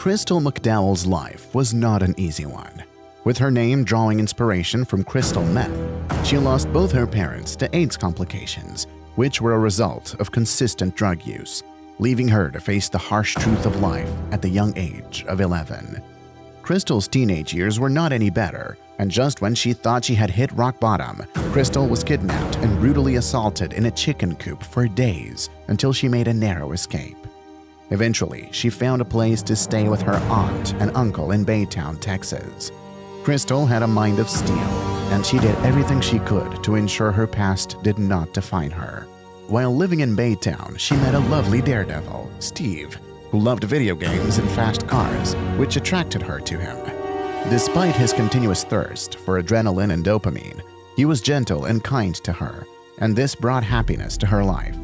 Crystal McDowell's life was not an easy one. With her name drawing inspiration from crystal meth, she lost both her parents to AIDS complications, which were a result of consistent drug use, leaving her to face the harsh truth of life at the young age of 11. Crystal's teenage years were not any better, and just when she thought she had hit rock bottom, Crystal was kidnapped and brutally assaulted in a chicken coop for days until she made a narrow escape. Eventually, she found a place to stay with her aunt and uncle in Baytown, Texas. Crystal had a mind of steel, and she did everything she could to ensure her past did not define her. While living in Baytown, she met a lovely daredevil, Steve, who loved video games and fast cars, which attracted her to him. Despite his continuous thirst for adrenaline and dopamine, he was gentle and kind to her, and this brought happiness to her life.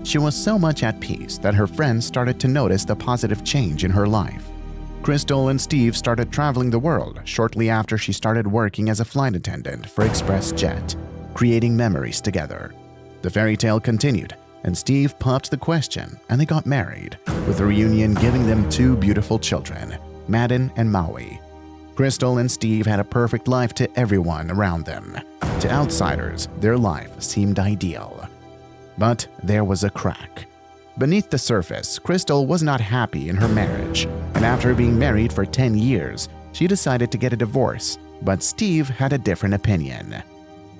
She was so much at peace that her friends started to notice the positive change in her life. Crystal and Steve started traveling the world shortly after she started working as a flight attendant for ExpressJet, creating memories together. The fairy tale continued, and Steve popped the question and they got married, with the reunion giving them 2 beautiful children, Madden and Maui. Crystal and Steve had a perfect life to everyone around them. To outsiders, their life seemed ideal. But there was a crack. Beneath the surface, Crystal was not happy in her marriage, and after being married for 10 years, she decided to get a divorce, but Steve had a different opinion.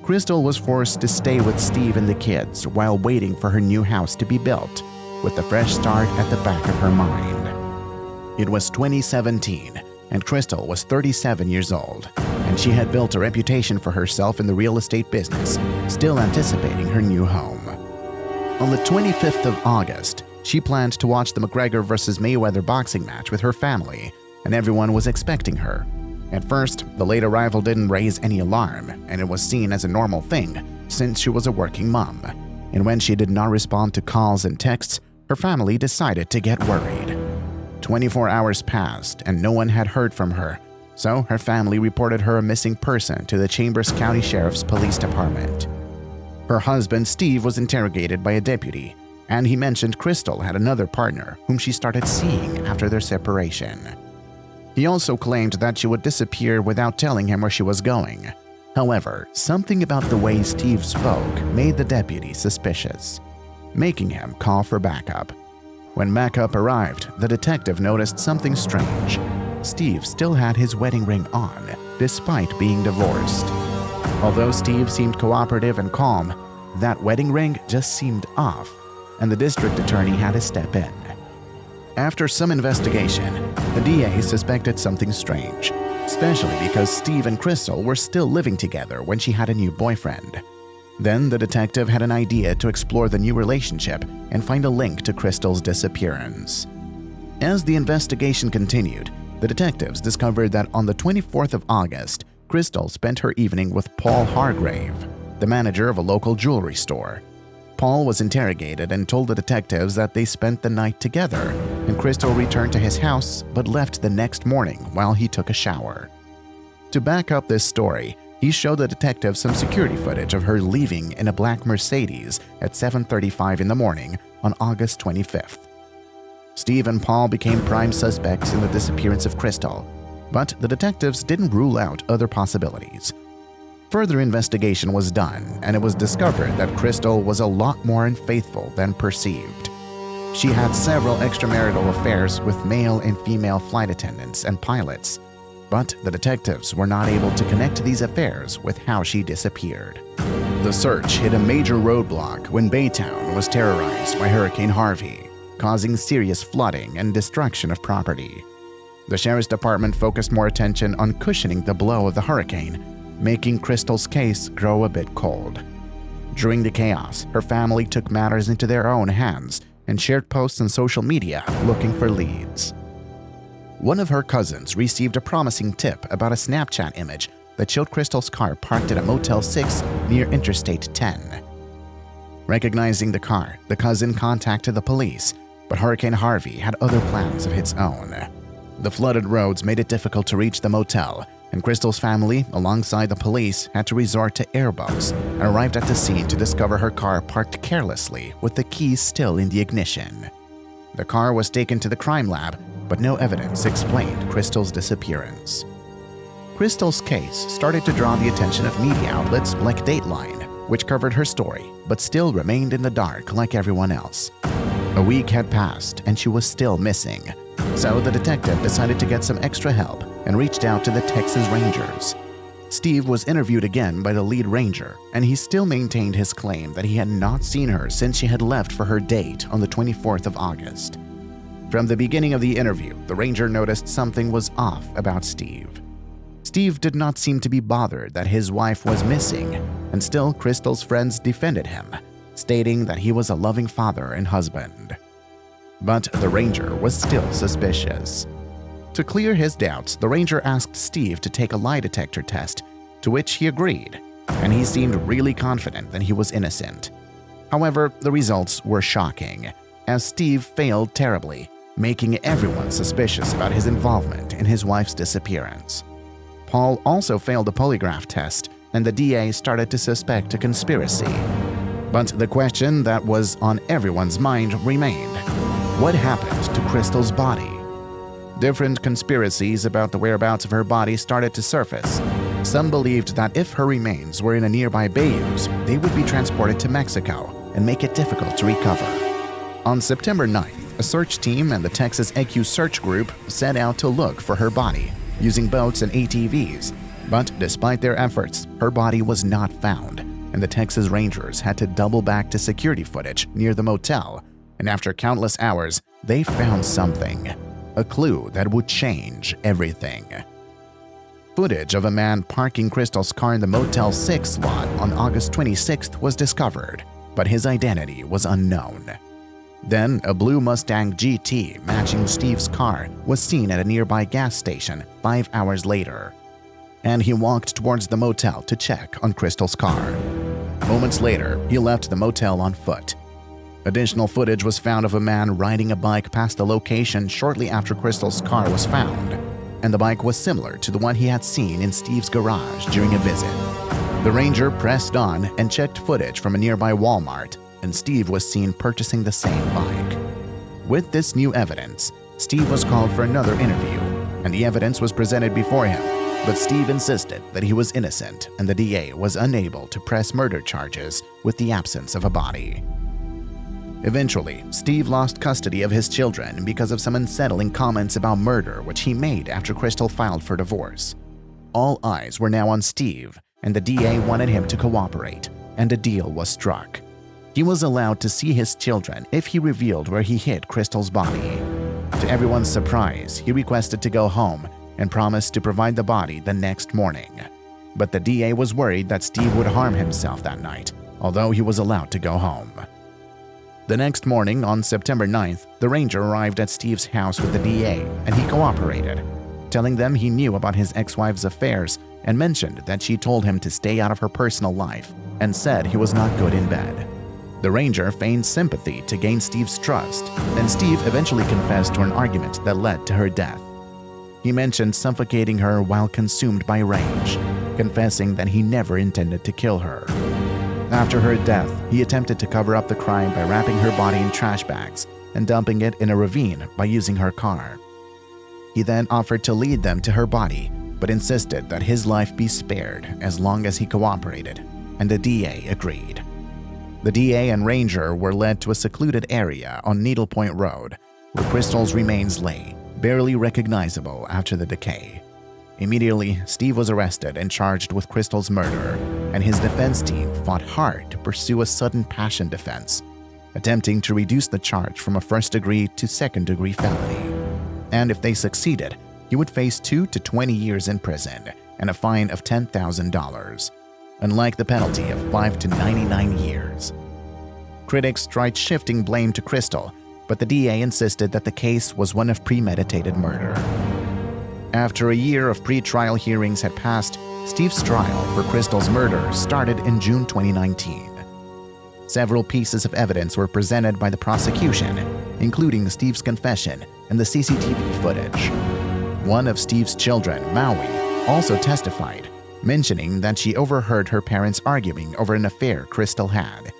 Crystal was forced to stay with Steve and the kids while waiting for her new house to be built, with a fresh start at the back of her mind. It was 2017, and Crystal was 37 years old, and she had built a reputation for herself in the real estate business, still anticipating her new home. On the 25th of August, she planned to watch the McGregor vs. Mayweather boxing match with her family, and everyone was expecting her. At first, the late arrival didn't raise any alarm, and it was seen as a normal thing since she was a working mom. And when she did not respond to calls and texts, her family decided to get worried. 24 hours passed and no one had heard from her, so her family reported her a missing person to the Chambers County Sheriff's Police Department. Her husband, Steve, was interrogated by a deputy, and he mentioned Crystal had another partner whom she started seeing after their separation. He also claimed that she would disappear without telling him where she was going. However, something about the way Steve spoke made the deputy suspicious, making him call for backup. When backup arrived, the detective noticed something strange. Steve still had his wedding ring on, despite being divorced. Although Steve seemed cooperative and calm, that wedding ring just seemed off, and the district attorney had to step in. After some investigation, the DA suspected something strange, especially because Steve and Crystal were still living together when she had a new boyfriend. Then the detective had an idea to explore the new relationship and find a link to Crystal's disappearance. As the investigation continued, the detectives discovered that on the 24th of August, Crystal spent her evening with Paul Hargrave, the manager of a local jewelry store. Paul was interrogated and told the detectives that they spent the night together, and Crystal returned to his house but left the next morning while he took a shower. To back up this story, he showed the detectives some security footage of her leaving in a black Mercedes at 7:35 in the morning on August 25th. Steve and Paul became prime suspects in the disappearance of Crystal, but the detectives didn't rule out other possibilities. Further investigation was done, and it was discovered that Crystal was a lot more unfaithful than perceived. She had several extramarital affairs with male and female flight attendants and pilots, but the detectives were not able to connect these affairs with how she disappeared. The search hit a major roadblock when Baytown was terrorized by Hurricane Harvey, causing serious flooding and destruction of property. The sheriff's department focused more attention on cushioning the blow of the hurricane, making Crystal's case grow a bit cold. During the chaos, her family took matters into their own hands and shared posts on social media looking for leads. One of her cousins received a promising tip about a Snapchat image that showed Crystal's car parked at a Motel 6 near Interstate 10. Recognizing the car, the cousin contacted the police, but Hurricane Harvey had other plans of its own. The flooded roads made it difficult to reach the motel, and Crystal's family, alongside the police, had to resort to airboats and arrived at the scene to discover her car parked carelessly with the keys still in the ignition. The car was taken to the crime lab, but no evidence explained Crystal's disappearance. Crystal's case started to draw the attention of media outlets like Dateline, which covered her story but still remained in the dark like everyone else. A week had passed and she was still missing, so the detective decided to get some extra help and reached out to the Texas Rangers. Steve was interviewed again by the lead ranger, and he still maintained his claim that he had not seen her since she had left for her date on the 24th of August. From the beginning of the interview, the ranger noticed something was off about Steve. Steve did not seem to be bothered that his wife was missing, and still Crystal's friends defended him, stating that he was a loving father and husband. But the ranger was still suspicious. To clear his doubts, the ranger asked Steve to take a lie detector test, to which he agreed, and he seemed really confident that he was innocent. However, the results were shocking, as Steve failed terribly, making everyone suspicious about his involvement in his wife's disappearance. Paul also failed a polygraph test, and the DA started to suspect a conspiracy. But the question that was on everyone's mind remained: what happened to Crystal's body? Different conspiracies about the whereabouts of her body started to surface. Some believed that if her remains were in a nearby bayous, they would be transported to Mexico and make it difficult to recover. On September 9th, a search team and the Texas EQ Search Group set out to look for her body, using boats and ATVs. But despite their efforts, her body was not found, and the Texas Rangers had to double back to security footage near the motel, and after countless hours, they found something. A clue that would change everything. Footage of a man parking Crystal's car in the Motel 6 lot on August 26th was discovered, but his identity was unknown. Then, a blue Mustang GT matching Steve's car was seen at a nearby gas station 5 hours later, and he walked towards the motel to check on Crystal's car. Moments later, he left the motel on foot. Additional footage was found of a man riding a bike past the location shortly after Crystal's car was found, and the bike was similar to the one he had seen in Steve's garage during a visit. The ranger pressed on and checked footage from a nearby Walmart, and Steve was seen purchasing the same bike. With this new evidence, Steve was called for another interview, and the evidence was presented before him, but Steve insisted that he was innocent and the DA was unable to press murder charges with the absence of a body. Eventually, Steve lost custody of his children because of some unsettling comments about murder which he made after Crystal filed for divorce. All eyes were now on Steve, and the DA wanted him to cooperate, and a deal was struck. He was allowed to see his children if he revealed where he hid Crystal's body. To everyone's surprise, he requested to go home and promised to provide the body the next morning. But the DA was worried that Steve would harm himself that night, although he was allowed to go home. The next morning, on September 9th, the ranger arrived at Steve's house with the DA, and he cooperated, telling them he knew about his ex-wife's affairs and mentioned that she told him to stay out of her personal life and said he was not good in bed. The ranger feigned sympathy to gain Steve's trust, and Steve eventually confessed to an argument that led to her death. He mentioned suffocating her while consumed by rage, confessing that he never intended to kill her. After her death, he attempted to cover up the crime by wrapping her body in trash bags and dumping it in a ravine by using her car. He then offered to lead them to her body, but insisted that his life be spared as long as he cooperated, and the DA agreed. The DA and ranger were led to a secluded area on Needle Point Road, where Crystal's remains lay, barely recognizable after the decay. Immediately, Steve was arrested and charged with Crystal's murder, and his defense team fought hard to pursue a sudden passion defense, attempting to reduce the charge from a first-degree to second-degree felony. And if they succeeded, he would face 2 to 20 years in prison and a fine of $10,000, unlike the penalty of 5 to 99 years. Critics tried shifting blame to Crystal, but the DA insisted that the case was one of premeditated murder. After a year of pre-trial hearings had passed, Steve's trial for Crystal's murder started in June 2019. Several pieces of evidence were presented by the prosecution, including Steve's confession and the CCTV footage. One of Steve's children, Maui, also testified, mentioning that she overheard her parents arguing over an affair Crystal had.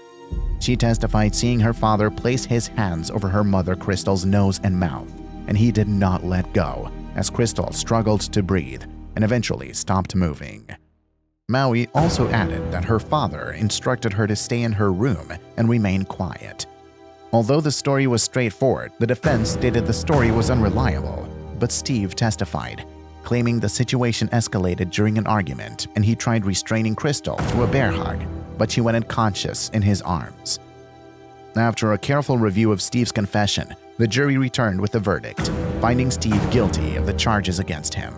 She testified seeing her father place his hands over her mother Crystal's nose and mouth and he did not let go as Crystal struggled to breathe and eventually stopped moving. Maui also added that her father instructed her to stay in her room and remain quiet. Although the story was straightforward, the defense stated the story was unreliable, but Steve testified, claiming the situation escalated during an argument and he tried restraining Crystal through a bear hug, but she went unconscious in his arms. After a careful review of Steve's confession, the jury returned with a verdict, finding Steve guilty of the charges against him.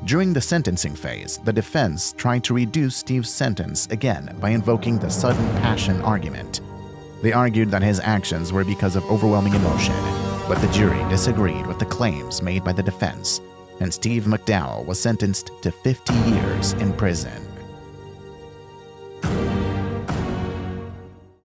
During the sentencing phase, the defense tried to reduce Steve's sentence again by invoking the sudden passion argument. They argued that his actions were because of overwhelming emotion, but the jury disagreed with the claims made by the defense, and Steve McDowell was sentenced to 50 years in prison.